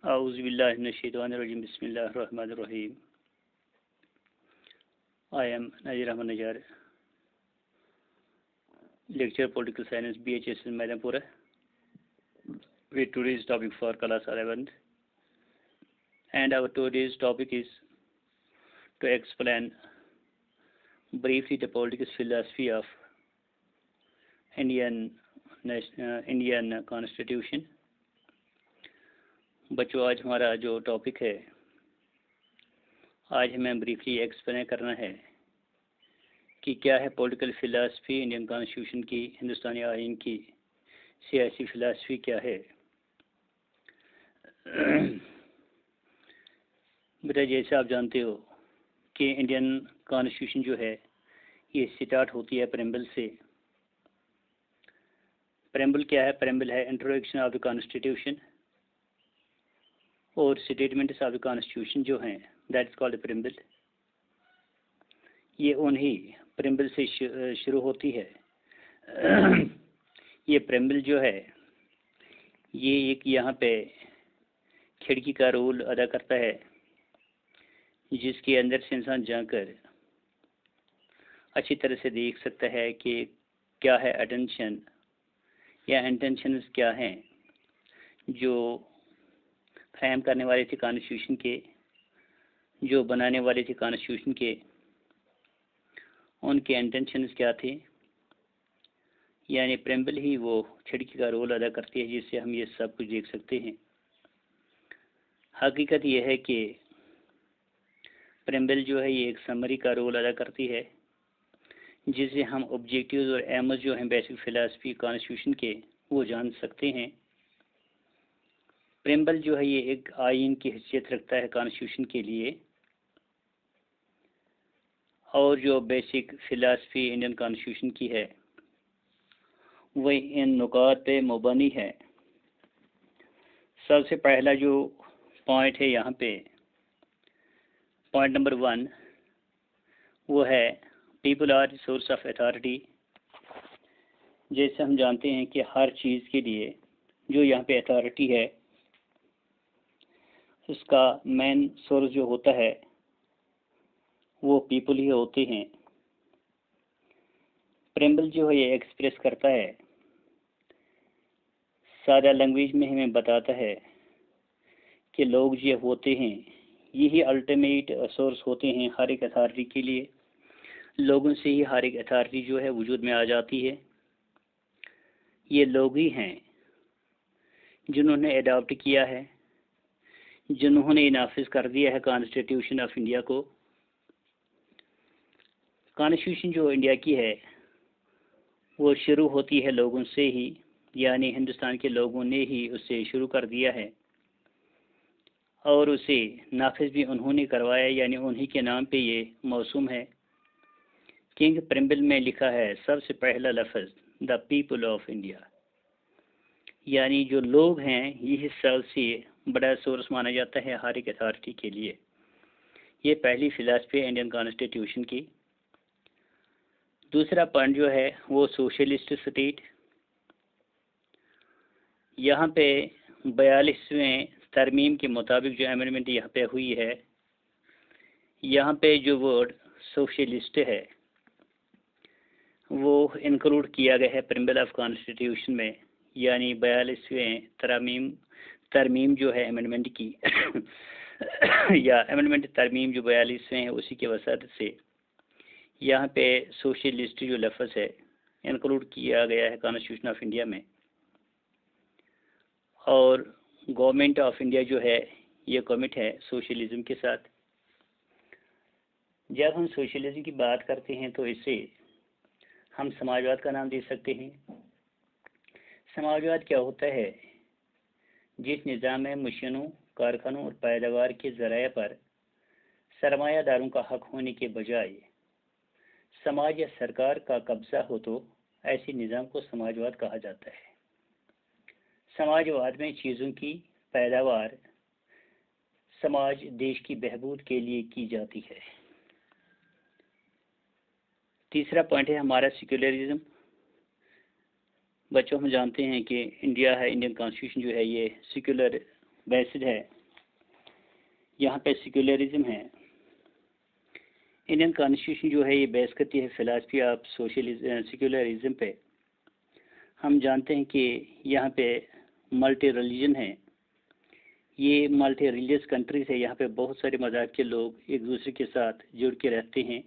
اعوذ باللہ من الشیطان الرجیم بسم اللہ الرحمن الرحیم. I am Nazir Ahmad Najjar, lecturer Political Science, BHS in Madanpura, with today's topic for class 11th. And our today's topic is to explain briefly the political philosophy of Indian Constitution. بچوں آج ہمارا جو topic ہے آج ہمیں briefly explain کرنا ہے کہ کیا ہے پولیٹیکل فلاسفی انڈین کانسٹیٹیوشن کی، ہندوستانی آئین کی سیاسی فلاسفی کیا ہے. بیٹا جیسے آپ جانتے ہو کہ انڈین کانسٹیٹیوشن جو ہے یہ سٹارٹ ہوتی ہے پریمبل سے. پریمبل کیا ہے؟ پریمبل ہے انٹروڈکشن آف دا کانسٹیٹیوشن اور اسٹیٹمنٹس آف دا کانسٹیٹیوشن جو ہیں دیٹ از کالڈ پریمبل. یہ انہی پریمبل سے شروع ہوتی ہے. یہ پریمبل جو ہے یہ ایک یہاں پہ کھڑکی کا رول ادا کرتا ہے جس کے اندر سے انسان جا کر اچھی طرح سے دیکھ سکتا ہے کہ کیا ہے اٹینشن یا انٹینشنز کیا ہیں جو قائم کرنے والے تھے کانسٹیٹیوشن کے، جو بنانے والے تھے کانسٹیٹیوشن کے، ان کے انٹینشنز کیا تھے. یعنی پریمبل ہی وہ کھڑکی کا رول ادا کرتی ہے جس سے ہم یہ سب کچھ دیکھ سکتے ہیں. حقیقت یہ ہے کہ پریمبل جو ہے یہ ایک سمری کا رول ادا کرتی ہے جس سے ہم آبجیکٹیوز اور ایمز جو ہیں بیسک فلاسفی کانسٹیٹیوشن کے وہ جان سکتے ہیں. پریمبل جو ہے یہ ایک آئین کی حیثیت رکھتا ہے کانسٹیٹیوشن کے لیے، اور جو بیسک فلاسفی انڈین کانسٹیٹیوشن کی ہے وہ ان نکات پہ مبنی ہے. سب سے پہلا جو پوائنٹ ہے یہاں پہ، پوائنٹ نمبر 1، وہ ہے people are source of authority. جیسے ہم جانتے ہیں کہ ہر چیز کے لیے جو یہاں پہ اتھارٹی ہے اس کا مین سورس جو ہوتا ہے وہ پیپل ہی ہوتے ہیں. پریمبل جو ہے یہ ایکسپریس کرتا ہے، سادہ لینگویج میں ہمیں بتاتا ہے کہ لوگ جو ہوتے ہیں یہی الٹیمیٹ سورس ہوتے ہیں ہر ایک اتھارٹی کے لیے. لوگوں سے ہی ہر ایک اتھارٹی جو ہے وجود میں آ جاتی ہے. یہ لوگ ہی ہیں جنہوں نے اڈاپٹ کیا ہے، جنہوں نے نافذ کر دیا ہے کانسٹیٹیوشن آف انڈیا کو. کانسٹیٹیوشن جو انڈیا کی ہے وہ شروع ہوتی ہے لوگوں سے ہی، یعنی ہندوستان کے لوگوں نے ہی اسے شروع کر دیا ہے اور اسے نافذ بھی انہوں نے کروایا، یعنی انہی کے نام پہ یہ موسوم ہے. کنگ پریمبل میں لکھا ہے سب سے پہلا لفظ دا پیپل آف انڈیا، یعنی جو لوگ ہیں یہ سب سے بڑا سورس مانا جاتا ہے ہر ایک اتھارٹی کے لیے. یہ پہلی فلاسفی انڈین کانسٹیٹیوشن کی. دوسرا پوائنٹ جو ہے وہ سوشلسٹ اسٹیٹ. یہاں پہ 42ویں ترمیم کے مطابق جو امینڈمنٹ یہاں پہ ہوئی ہے، یہاں پہ جو ورڈ سوشلسٹ ہے وہ انکلوڈ کیا گیا ہے پریمبل آف کانسٹیٹیوشن میں. یعنی 42ویں ترمیم جو ہے امینڈمنٹ کی یا امینڈمنٹ ترمیم جو 42ویں ہے اسی کے وسعت سے یہاں پہ سوشلسٹ جو لفظ ہے انکلوڈ کیا گیا ہے کانسٹیٹیوشن آف انڈیا میں. اور گورنمنٹ آف انڈیا جو ہے یہ کمٹ ہے سوشلزم کے ساتھ. جب ہم سوشلزم کی بات کرتے ہیں تو اسے ہم سماجواد کا نام دے سکتے ہیں. سماجواد کیا ہوتا ہے؟ جس نظام میں مشینوں، کارخانوں اور پیداوار کے ذرائع پر سرمایہ داروں کا حق ہونے کے بجائے سماج یا سرکار کا قبضہ ہو تو ایسی نظام کو سماجواد کہا جاتا ہے. سماجواد میں چیزوں کی پیداوار سماج دیش کی بہبود کے لیے کی جاتی ہے. تیسرا پوائنٹ ہے ہمارا سیکولرزم. بچوں ہم جانتے ہیں کہ انڈیا ہے، انڈین کانسٹیٹیوشن جو ہے یہ سیکولر بیسڈ ہے، یہاں پہ سیکولرزم ہے۔ انڈین کانسٹیٹیوشن جو ہے یہ بیس کرتی ہے فلاسفی آف سیکولرزم پہ۔ ہم جانتے ہیں کہ یہاں پہ ملٹی ریلیجن ہے، یہ ملٹی ریلیجس کنٹریز ہے، یہاں پہ بہت سارے مذاہب کے لوگ ایک دوسرے کے ساتھ جڑ کے رہتے ہیں۔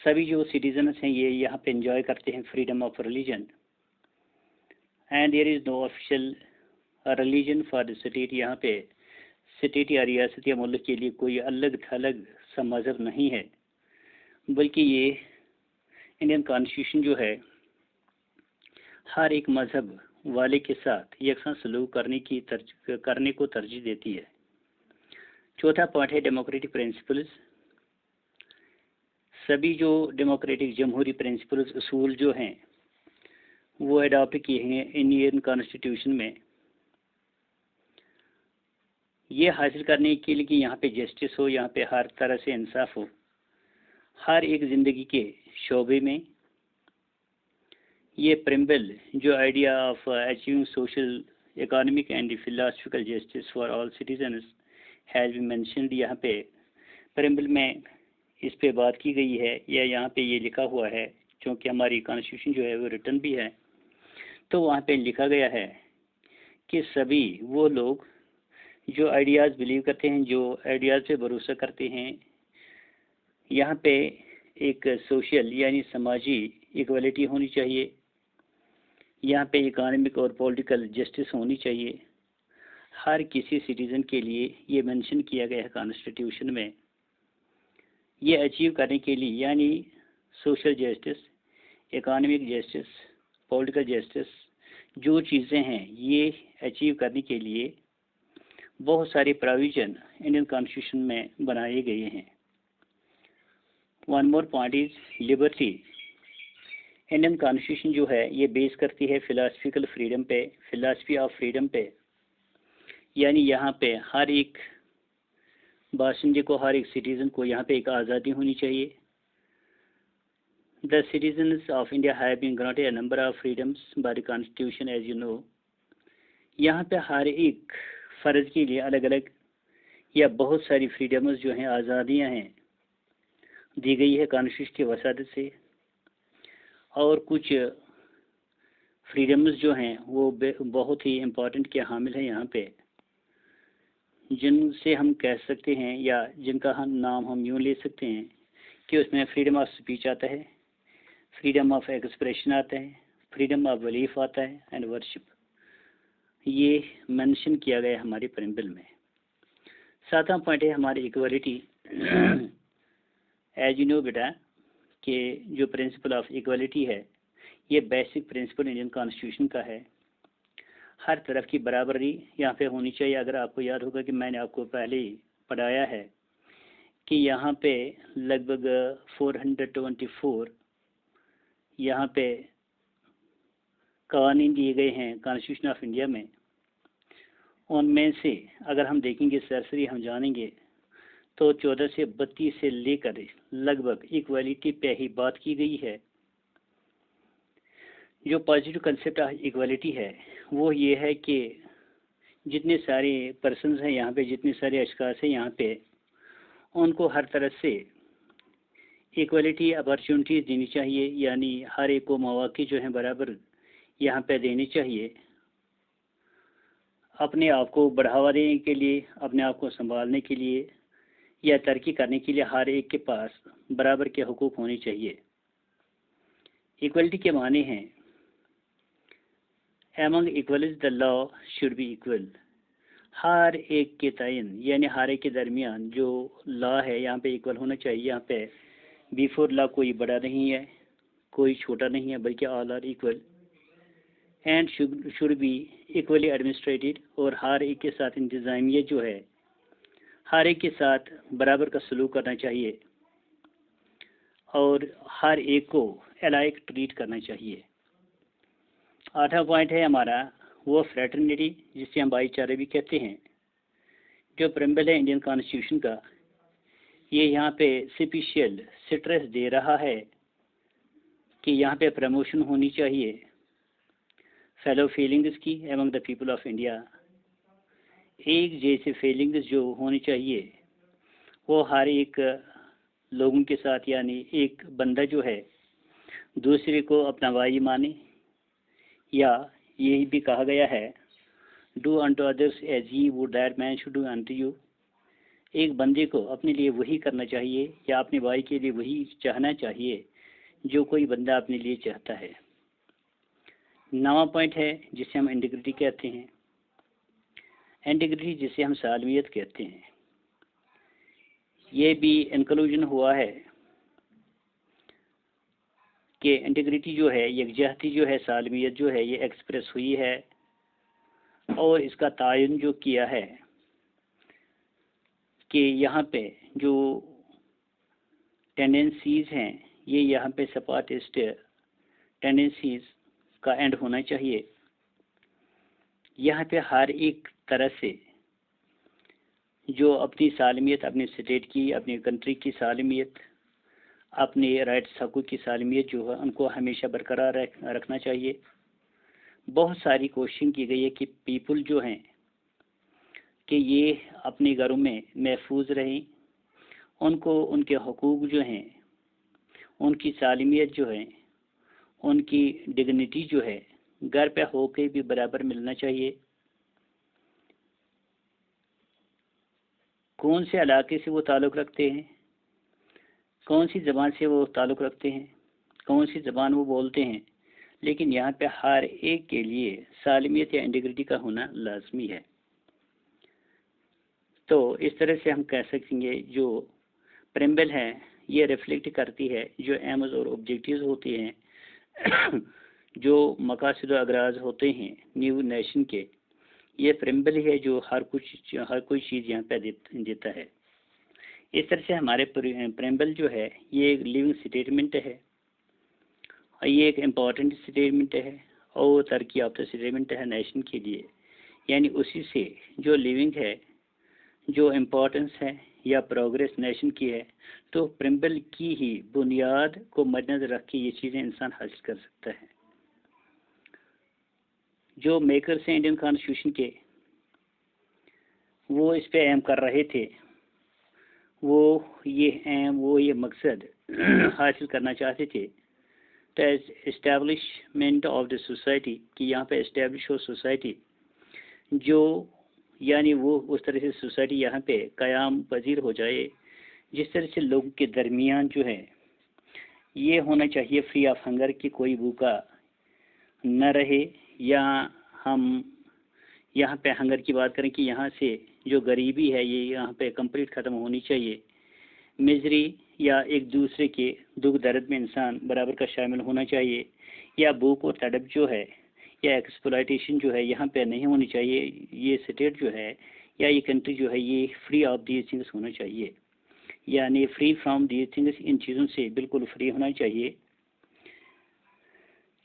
سبھی جو سٹیزنس ہیں یہ یہاں پہ انجوائے کرتے ہیں freedom of religion, and there is no official religion for the state. یہاں پہ اسٹیٹ یا ریاست یا ملک کے لیے کوئی الگ تھلگ سا مذہب نہیں ہے، بلکہ یہ انڈین کانسٹیٹیوشن جو ہے ہر ایک مذہب والے کے ساتھ یکساں سلوک کرنے کو ترجیح دیتی ہے۔ چوتھا پوائنٹ ہے ڈیموکریٹک پرنسپلز۔ سبھی جو ڈیموکریٹک جمہوری پرنسپلز اصول جو ہیں وہ اڈاپٹ کیے ہیں انڈین کانسٹیٹیوشن میں، یہ حاصل کرنے کے لیے کہ یہاں پہ جسٹس ہو، یہاں پہ ہر طرح سے انصاف ہو، ہر ایک زندگی کے شعبے میں۔ یہ پرمبل جو idea of achieving social economic and philosophical justice for all citizens has been mentioned, یہاں پہ پرمبل میں اس پہ بات کی گئی ہے، یا یہاں پہ یہ لکھا ہوا ہے، چونکہ ہماری کانسٹیٹیوشن جو ہے وہ ریٹن بھی ہے، تو وہاں پہ لکھا گیا ہے کہ سبھی وہ لوگ جو آئیڈیاز بلیو کرتے ہیں، جو آئیڈیاز پہ بھروسہ کرتے ہیں، یہاں پہ ایک سوشل یعنی سماجی ایکویلٹی ہونی چاہیے، یہاں پہ اکانومک اور پولیٹیکل جسٹس ہونی چاہیے، ہر کسی سٹیزن کے لیے یہ مینشن کیا گیا ہے کانسٹیٹیوشن میں۔ یہ اچیو کرنے کے لیے یعنی social justice, economic justice, political justice, جو چیزیں ہیں یہ اچیو کرنے کے لیے بہت سارے پروویژن انڈین کانسٹیٹیوشن میں بنائے گئے ہیں۔ One more point is Liberty. Indian constitution جو ہے یہ بیس کرتی ہے فلاسفیکل فریڈم پہ، فلاسفی آف فریڈم پہ، یعنی یہاں پہ ہر ایک باشندے کو، ہر ایک سٹیزن کو یہاں پہ ایک آزادی ہونی چاہیے۔ The citizens of India have been granted a number of freedoms by the Constitution, as you know. یہاں پہ ہر ایک فرد کے لیے الگ الگ یا بہت ساری فریڈمز جو ہیں، آزادیاں ہیں، دی گئی ہے کانسٹیٹیوشن کی وساطت سے، اور کچھ فریڈمز جو ہیں وہ بہت ہی امپورٹنٹ کے حامل ہیں یہاں پہ، جن سے ہم کہہ سکتے ہیں یا جن کا نام ہم یوں لے سکتے ہیں کہ اس میں فریڈم آف اسپیچ آتا ہے، فریڈم آف ایکسپریشن آتا ہے، فریڈم آف بلیف آتا ہے، اینڈ ورشپ۔ یہ مینشن کیا گیا ہے ہمارے پرمبل میں۔ ساتواں پوائنٹ ہے ہماری ایکویلٹی۔ ایز یو نو بیٹا کہ جو پرنسپل آف ایکویلٹی ہے یہ بیسک پرنسپل انڈین کانسٹیٹیوشن کا ہے۔ ہر طرف کی برابری یہاں پہ ہونی چاہیے۔ اگر آپ کو یاد ہوگا کہ میں نے آپ کو پہلے ہی پڑھایا ہے کہ یہاں پہ لگ بھگ 424 یہاں پہ قوانین دیے گئے ہیں کانسٹیٹیوشن آف انڈیا میں، ان میں سے اگر ہم دیکھیں گے سرسری ہم جانیں گے تو 14 سے 32 سے لے کر لگ بھگ ایکویلٹی پہ ہی بات کی گئی ہے۔ جو پازیٹیو کنسیپٹ آف ایکویلٹی ہے وہ یہ ہے کہ جتنے سارے پرسنز ہیں یہاں پہ، جتنے سارے اشخاص ہیں یہاں پہ، ان کو ہر طرح سے ایکویلٹی اپرچونٹیز دینی چاہیے، یعنی ہر ایک کو مواقع جو ہیں برابر یہاں پہ دینے چاہیے، اپنے آپ کو بڑھاوا دینے کے لیے، اپنے آپ کو سنبھالنے کے لیے یا ترقی کرنے کے لیے ہر ایک کے پاس برابر کے حقوق ہونے چاہیے۔ ایکویلٹی کے معنی ہیں among equals the law should be equal۔ ہر ایک کے تعین یعنی ہر ایک کے درمیان جو لا ہے یہاں پہ ایکول ہونا چاہیے۔ یہاں پہ بیفور لا کوئی بڑا نہیں ہے، کوئی چھوٹا نہیں ہے، بلکہ all are equal and should be equally administered, اور ہر ایک کے ساتھ انتظامیہ جو ہے ہر ایک کے ساتھ برابر کا سلوک کرنا چاہیے، اور ہر ایک کو الائک ٹریٹ کرنا چاہیے۔ 8واں پوائنٹ ہے ہمارا وہ فریٹرنیٹی، جس سے ہم بھائی چارے بھی کہتے ہیں، جو پرمبل ہے انڈین کانسٹیٹیوشن کا، یہ یہاں پہ اسپیشل سٹریس دے رہا ہے کہ یہاں پہ پروموشن ہونی چاہیے فیلو فیلنگس کی among the people of India. ایک جیسے فیلنگس جو ہونی چاہیے وہ ہر ایک لوگوں کے ساتھ، یعنی ایک بندہ جو ہے دوسرے کو اپنا بھائی مانے، یا یہی بھی کہا گیا ہے do unto others as ye would that man should do unto you. ایک بندے کو اپنے لیے وہی کرنا چاہیے یا اپنے بھائی کے لیے وہی چاہنا چاہیے جو کوئی بندہ اپنے لیے چاہتا ہے. نواں پوائنٹ ہے جسے ہم انٹیگریٹی کہتے ہیں. انٹیگریٹی جسے ہم سالمیت کہتے ہیں، یہ بھی انکلوژن ہوا ہے کہ انٹیگریٹی جو ہے، یکجہتی جو ہے، سالمیت جو ہے، یہ ایکسپریس ہوئی ہے اور اس کا تعین جو کیا ہے کہ یہاں پہ جو ٹینڈنسیز ہیں یہ یہاں پہ سپاٹسٹ ٹینڈنسیز کا اینڈ ہونا چاہیے. یہاں پہ ہر ایک طرح سے جو اپنی سالمیت، اپنی اسٹیٹ کی، اپنی کنٹری کی سالمیت، اپنے رائٹس حقوق کی سالمیت جو ہے ان کو ہمیشہ برقرار رکھنا چاہیے. بہت ساری کوششیں کی گئی ہے کہ پیپل جو ہیں کہ یہ اپنے گھروں میں محفوظ رہیں، ان کو ان کے حقوق جو ہیں، ان کی سالمیت جو ہے، ان کی ڈگنیٹی جو ہے گھر پہ ہو کے بھی برابر ملنا چاہیے. کون سے علاقے سے وہ تعلق رکھتے ہیں، کون سی زبان سے وہ تعلق رکھتے ہیں، کون سی زبان وہ بولتے ہیں، لیکن یہاں پہ ہر ایک کے لیے سالمیت یا انٹیگریٹی کا ہونا لازمی ہے. تو اس طرح سے ہم کہہ سکیں گے جو پریمبل ہے یہ ریفلیکٹ کرتی ہے جو ایمز اور آبجیکٹیوز ہوتے ہیں، جو مقاصد و اغراض ہوتے ہیں نیو نیشن کے. یہ پریمبل ہے جو ہر کوئی چیز یہاں پہ دیتا ہے. اس طرح سے ہمارے پریمبل جو ہے یہ ایک لیونگ اسٹیٹمنٹ ہے، یہ ایک امپورٹنٹ اسٹیٹمنٹ ہے اور ترقی یافتہ اسٹیٹمنٹ ہے نیشن کے لیے. یعنی اسی سے جو لیونگ ہے، جو امپورٹنس ہے یا پروگریس نیشن کی ہے، تو پریمبل کی ہی بنیاد کو مد نظر رکھ کے یہ چیزیں انسان حاصل کر سکتا ہے. جو میکرز ہیں انڈین کانسٹیٹیوشن کے، وہ اس پہ اہم کر رہے تھے، وہ یہ مقصد حاصل کرنا چاہتے تھے اسٹیبلشمنٹ آف دا سوسائٹی، کہ یہاں پہ اسٹیبلش ہو سوسائٹی، جو یعنی وہ اس طرح سے سوسائٹی یہاں پہ قیام پذیر ہو جائے جس طرح سے لوگوں کے درمیان جو ہے یہ ہونا چاہیے فری آف ہنگر کہ کوئی بھوکا نہ رہے، یا ہم یہاں پہ ہنگر کی بات کریں کہ یہاں سے جو غریبی ہے یہ یہاں پہ کمپلیٹ ختم ہونی چاہیے. مزری یا ایک دوسرے کے دکھ درد میں انسان برابر کا شامل ہونا چاہیے، یا بھوک اور تڑپ جو ہے یا ایکسپلائٹیشن جو ہے یہاں پہ نہیں ہونی چاہیے. یہ اسٹیٹ جو ہے یا یہ کنٹری جو ہے یہ فری آف دیز تھنگس ہونا چاہیے، یعنی فری فرام دیز تھنگس، ان چیزوں سے بالکل فری ہونا چاہیے.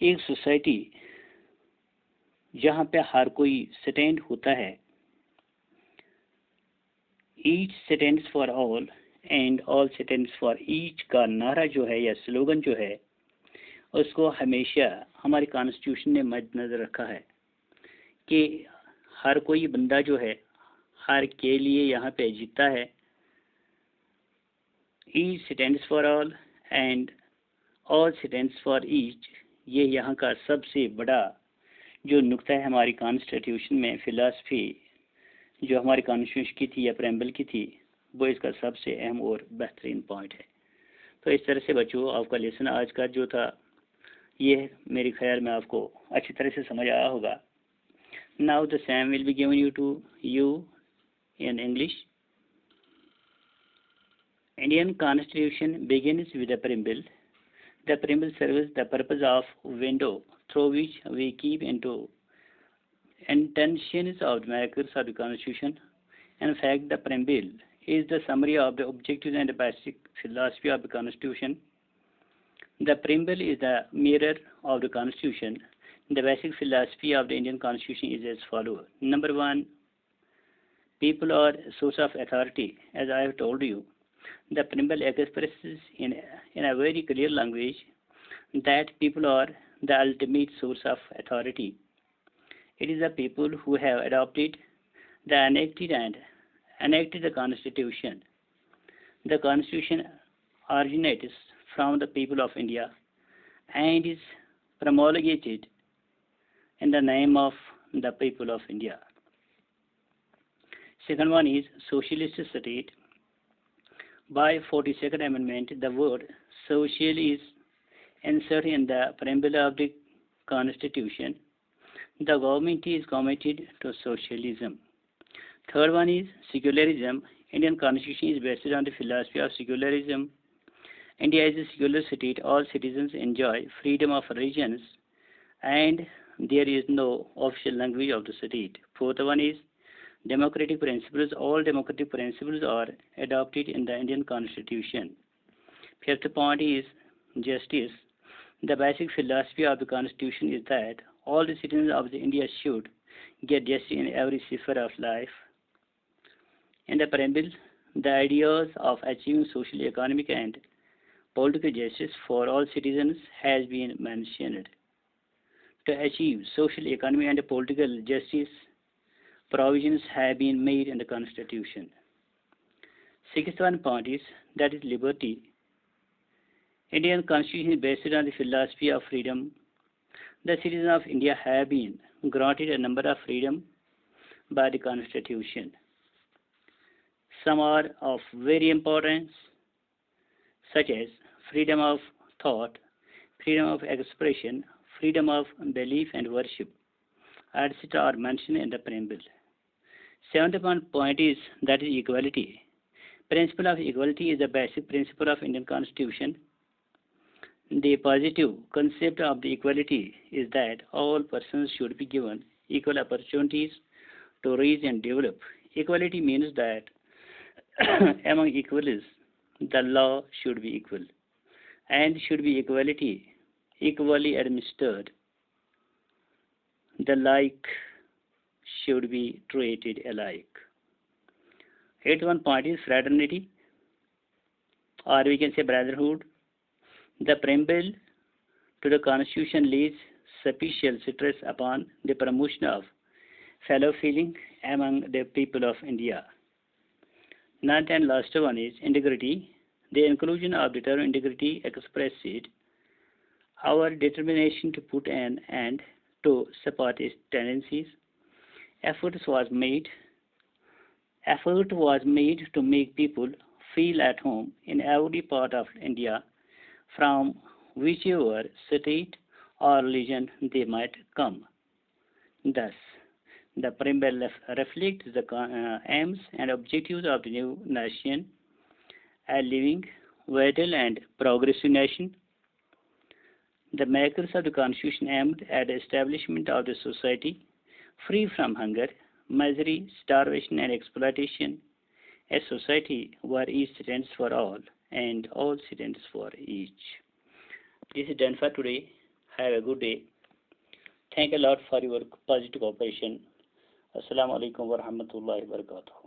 ایک سوسائٹی جہاں پہ ہر کوئی سٹینڈ ہوتا ہے، H stands for all and all stands for H کا نعرہ جو ہے یا سلوگن جو ہے اس کو ہمیشہ ہماری کانسٹیٹیوشن نے مد نظر رکھا ہے کہ ہر کوئی بندہ جو ہے ہر کے لیے یہاں پہ جیتا ہے. H stands for all and all stands for H, یہ یہاں کا سب سے بڑا جو نقطہ ہے ہماری کانسٹیٹیوشن میں. فلاسفی جو ہماری کانسٹیٹیوشن کی تھی یا پریمبل کی تھی وہ اس کا سب سے اہم اور بہترین پوائنٹ ہے. تو اس طرح سے بچوں آپ کا لیسن آج کا جو تھا یہ میرے خیال میں آپ کو اچھی طرح سے سمجھ آیا ہوگا. Now the same will be given to you in English. Indian Constitution begins with the preamble. The preamble serves the purpose of window through which we keep into intentions of the makers of the Constitution. In fact, the preamble is the summary of the objectives and the basic philosophy of the Constitution. The preamble is the mirror of the Constitution. The basic philosophy of the Indian Constitution is as follows. Number 1, people are source of authority. As I have told you, the preamble expresses in a very clear language that people are the ultimate source of authority. It is the people who have adopted the enacted the Constitution. The Constitution originates from the people of India and is promulgated in the name of the people of India. Second one is socialist state. By 42nd Amendment, the word social is inserted in the preamble of the Constitution. The government is committed to socialism. Third one is secularism. Indian Constitution is based on the philosophy of secularism. India is a secular state. All citizens enjoy freedom of religions and there is no official language of the state. Fourth one is democratic principles. All democratic principles are adopted in the Indian Constitution. Fifth point is justice. The basic philosophy of the Constitution is that all the citizens of India should get justice in every sphere of life. In the preamble, the ideas of achieving social, economic, and political justice for all citizens has been mentioned. To achieve social, economic, and political justice, provisions have been made in the Constitution. Sixth one point is that is liberty. Indian Constitution is based on the philosophy of freedom. The citizens of India have been granted a number of freedom by the Constitution. Some are of very importance, such as freedom of thought, freedom of expression, freedom of belief and worship, etc. are mentioned in the preamble. Seventh point is that is equality. Principle of equality is the basic principle of Indian Constitution. The positive concept of the equality is that all persons should be given equal opportunities to raise and develop. Equality means that among equals, the law should be equal and should be equally administered. The like should be treated alike. Eighth one point is fraternity, or we can say brotherhood. The preamble to the Constitution lays special stress upon the promotion of fellow feeling among the people of India. Ninth and last one is integrity. The inclusion of the term integrity expresses our determination to put an end to separatist tendencies. Effort was made to make people feel at home in every part of India, from whichever state or religion they might come. Thus, the preamble reflects the aims and objectives of the new nation, a living, vital, and progressive nation. The makers of the Constitution aimed at the establishment of the society free from hunger, misery, starvation, and exploitation, a society where each stands for all and all stands for each. This is done for today. Have a good day. Thank a lot for your positive cooperation. Assalamu alaikum wa rahmatullahi wa barakatuh.